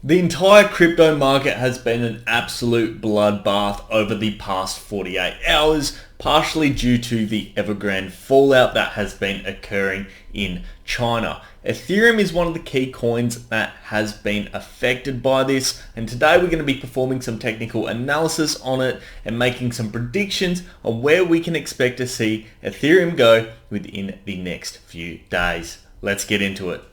The entire crypto market has been an absolute bloodbath over the past 48 hours, partially due to the Evergrande fallout that has been occurring in China. Ethereum is one of the key coins that has been affected by this, and today we're going to be performing some technical analysis on it and making some predictions on where we can expect to see Ethereum go within the next few days. Let's get into it.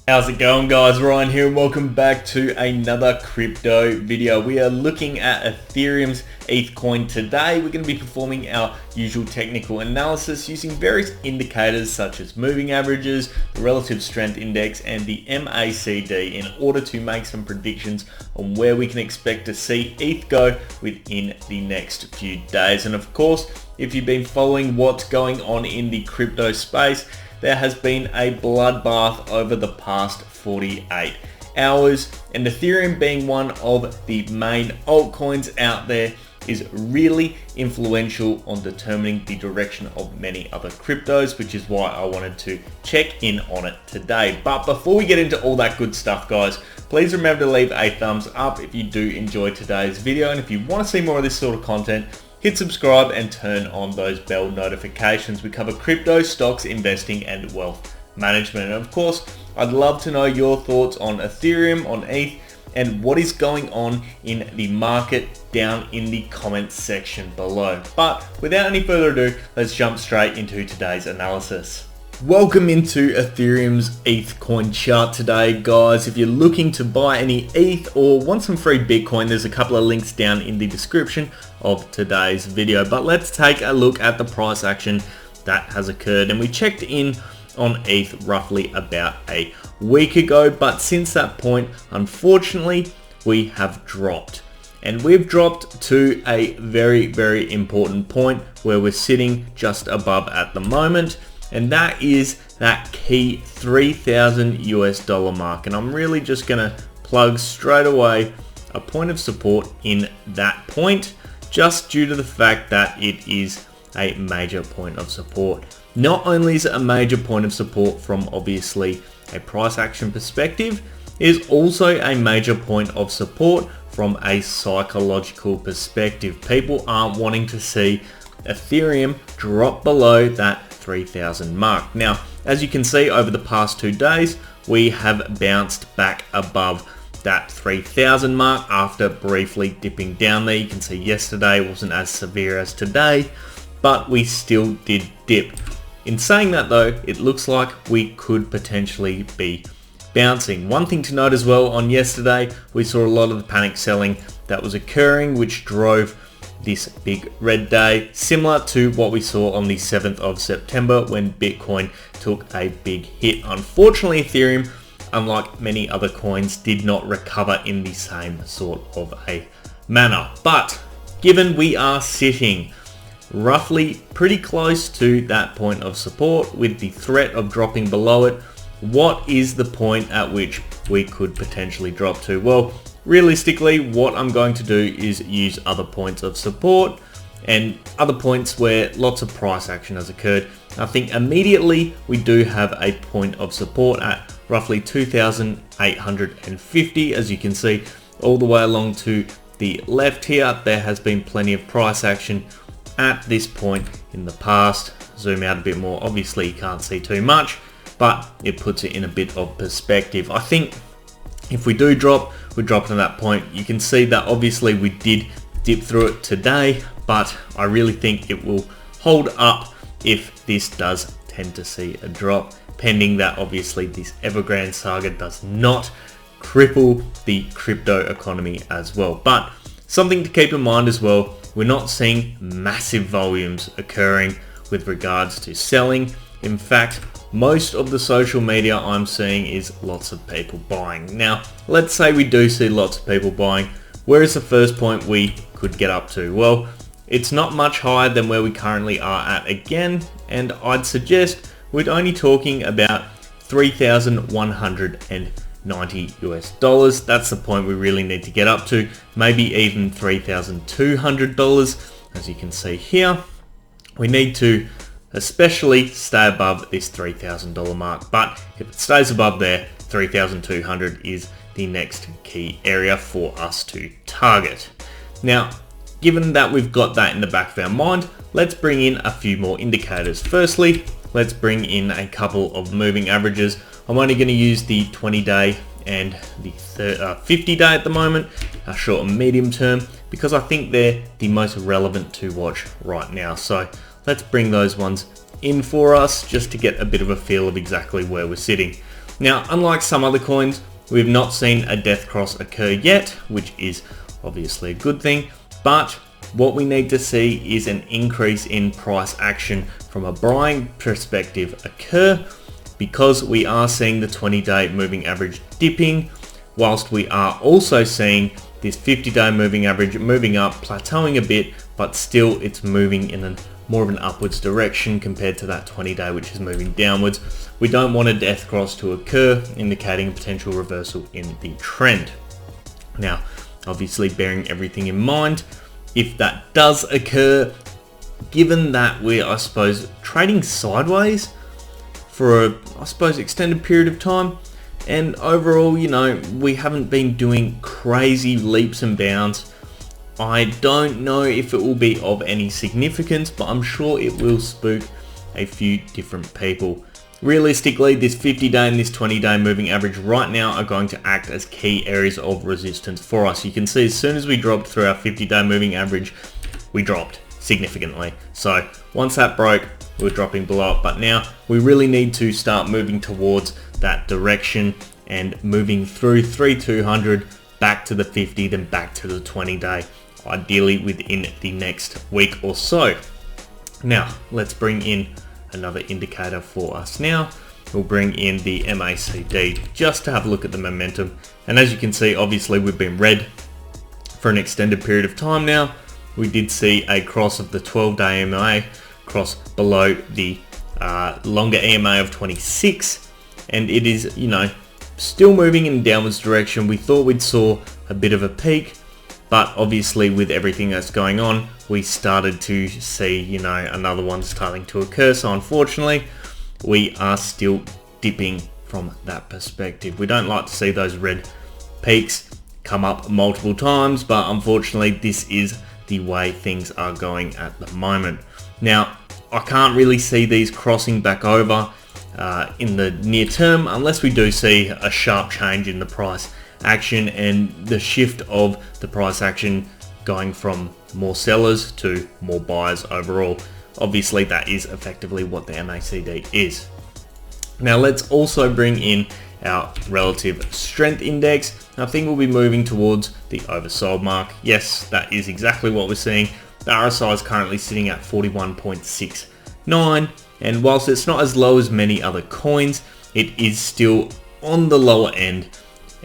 How's it going, guys? Ryan here and welcome back to another crypto video. We are looking at Ethereum's ETH coin today. We're going to be performing our usual technical analysis using various indicators such as moving averages, the relative strength index and the MACD in order to make some predictions on where we can expect to see ETH go within the next few days. And of course, if you've been following what's going on in the crypto space, there has been a bloodbath over the past 48 hours, and Ethereum, being one of the main altcoins out there, is really influential on determining the direction of many other cryptos, which is why I wanted to check in on it today. But before we get into all that good stuff, guys, please remember to leave a thumbs up if you do enjoy today's video, and if you want to see more of this sort of content, hit subscribe and turn on those bell notifications. We cover crypto, stocks, investing and wealth management. And of course, I'd love to know your thoughts on Ethereum, on ETH, and what is going on in the market down in the comments section below. But without any further ado, let's jump straight into today's analysis. Welcome into Ethereum's ETH coin chart today, guys. If you're looking to buy any ETH or want some free Bitcoin, there's a couple of links down in the description of today's video. But let's take a look at the price action that has occurred. And we checked in on ETH roughly about a week ago, but since that point, unfortunately, we have dropped. And we've dropped to a very, very important point where we're sitting just above at the moment. And that is that key 3,000 US dollar mark. And I'm really just gonna plug straight away a point of support in that point, just due to the fact that it is a major point of support. Not only is it a major point of support from obviously a price action perspective, it is also a major point of support from a psychological perspective. People aren't wanting to see Ethereum drop below that 3,000 mark. Now, as you can see, over the past 2 days, we have bounced back above that 3,000 mark after briefly dipping down there. You can see yesterday wasn't as severe as today, but we still did dip. In saying that though, it looks like we could potentially be bouncing. One thing to note as well, on yesterday, we saw a lot of the panic selling that was occurring, which drove this big red day, similar to what we saw on the 7th of September when Bitcoin took a big hit. Unfortunately, Ethereum, unlike many other coins, did not recover in the same sort of a manner. But given we are sitting roughly pretty close to that point of support with the threat of dropping below it, what is the point at which we could potentially drop to? Well, realistically, what I'm going to do is use other points of support and other points where lots of price action has occurred. I think immediately we do have a point of support at roughly 2,850. As you can see, all the way along to the left here, there has been plenty of price action at this point in the past. Zoom out a bit more. Obviously, you can't see too much, but it puts it in a bit of perspective. I think if we do drop, we drop to that point. You can see that obviously we did dip through it today, but I really think it will hold up if this does tend to see a drop, pending that obviously this Evergrande saga does not cripple the crypto economy as well. But something to keep in mind as well, we're not seeing massive volumes occurring with regards to selling. In fact, most of the social media I'm seeing is lots of people buying. Now, let's say we do see lots of people buying. Where is the first point we could get up to? Well, it's not much higher than where we currently are at again, and I'd suggest we're only talking about 3,190 US dollars. That's the point we really need to get up to, maybe even $3,200. As you can see here, we need to especially stay above this $3,000 mark. But if it stays above there, 3,200 is the next key area for us to target. Now, given that we've got that in the back of our mind, let's bring in a few more indicators. Firstly, let's bring in a couple of moving averages. I'm only going to use the 20-day and the 50-day at the moment, short and medium term, because I think they're the most relevant to watch right now. So let's bring those ones in for us just to get a bit of a feel of exactly where we're sitting. Now, unlike some other coins, we've not seen a death cross occur yet, which is obviously a good thing, but what we need to see is an increase in price action from a buying perspective occur, because we are seeing the 20-day moving average dipping, whilst we are also seeing this 50-day moving average moving up, plateauing a bit, but still it's moving in more of an upwards direction compared to that 20-day, which is moving downwards. We don't want a death cross to occur, indicating a potential reversal in the trend. Now, obviously bearing everything in mind, if that does occur, given that we're, I suppose, trading sideways for a, I suppose, extended period of time, and overall, you know, we haven't been doing crazy leaps and bounds, I don't know if it will be of any significance, but I'm sure it will spook a few different people. Realistically, this 50-day and this 20-day moving average right now are going to act as key areas of resistance for us. You can see as soon as we dropped through our 50-day moving average, we dropped significantly. So once that broke, we're dropping below it. But now we really need to start moving towards that direction and moving through 3,200 back to the 50, then back to the 20-day, ideally within the next week or so. Now, let's bring in another indicator for us now. We'll bring in the MACD just to have a look at the momentum. And as you can see, obviously we've been red for an extended period of time now. We did see a cross of the 12-day EMA, cross below the longer EMA of 26. And it is, you know, still moving in downwards direction. We thought we'd saw a bit of a peak, but obviously with everything that's going on, we started to see, you know, another one starting to occur. So unfortunately, we are still dipping from that perspective. We don't like to see those red peaks come up multiple times, but unfortunately, this is the way things are going at the moment. Now, I can't really see these crossing back over in the near term unless we do see a sharp change in the price action and the shift of the price action going from more sellers to more buyers overall. Obviously, that is effectively what the MACD is. Now, let's also bring in our relative strength index. I think we'll be moving towards the oversold mark. Yes, that is exactly what we're seeing. The RSI is currently sitting at 41.69, and whilst it's not as low as many other coins, it is still on the lower end,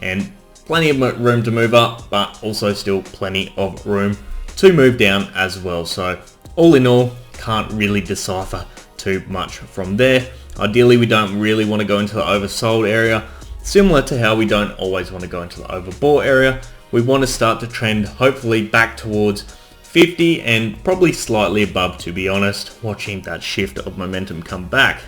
and plenty of room to move up, but also still plenty of room to move down as well. So all in all, can't really decipher too much from there. Ideally, we don't really want to go into the oversold area, similar to how we don't always want to go into the overbought area. We want to start to trend hopefully back towards 50 and probably slightly above, to be honest, watching that shift of momentum come back.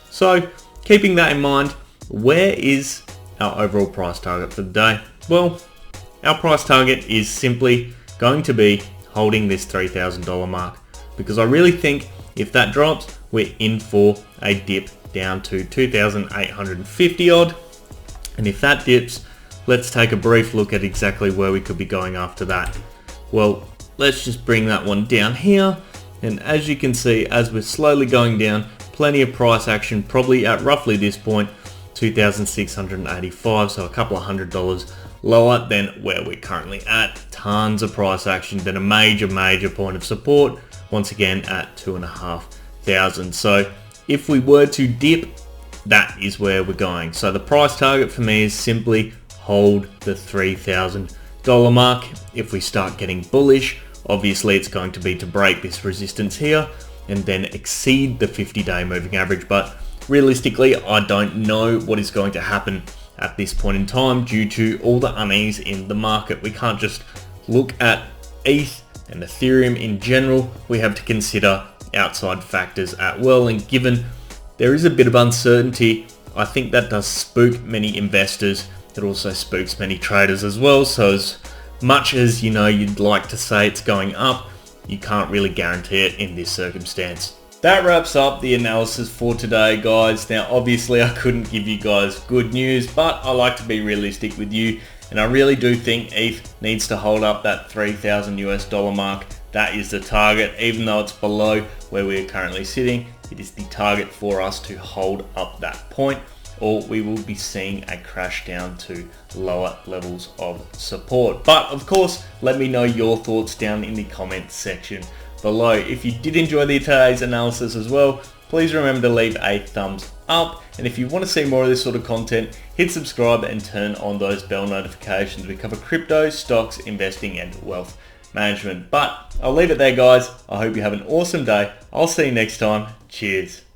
So keeping that in mind, where is our overall price target for the day? Well, our price target is simply going to be holding this $3,000 mark, because I really think if that drops, we're in for a dip down to 2,850 odd. And if that dips, let's take a brief look at exactly where we could be going after that. Well, let's just bring that one down here. And as you can see, as we're slowly going down, plenty of price action, probably at roughly this point, 2,685, so a couple of $100 lower than where we're currently at. Tons of price action, then a major point of support, once again at 2,500. So if we were to dip, that is where we're going. So the price target for me is simply hold the $3,000 mark. If we start getting bullish, obviously it's going to be to break this resistance here and then exceed the 50-day moving average. But realistically, I don't know what is going to happen at this point in time due to all the unease in the market. We can't just look at ETH and Ethereum in general. We have to consider outside factors as well. And given there is a bit of uncertainty, I think that does spook many investors. It also spooks many traders as well. So as much as you'd like to say it's going up, you can't really guarantee it in this circumstance. That wraps up the analysis for today, guys. Now, obviously, I couldn't give you guys good news, but I like to be realistic with you, and I really do think ETH needs to hold up that $3,000 mark. That is the target, even though it's below where we are currently sitting. It is the target for us to hold up that point, or we will be seeing a crash down to lower levels of support. But of course, let me know your thoughts down in the comments section below. If you did enjoy today's analysis as well, please remember to leave a thumbs up. And if you want to see more of this sort of content, hit subscribe and turn on those bell notifications. We cover crypto, stocks, investing, and wealth management. But I'll leave it there, guys. I hope you have an awesome day. I'll see you next time. Cheers.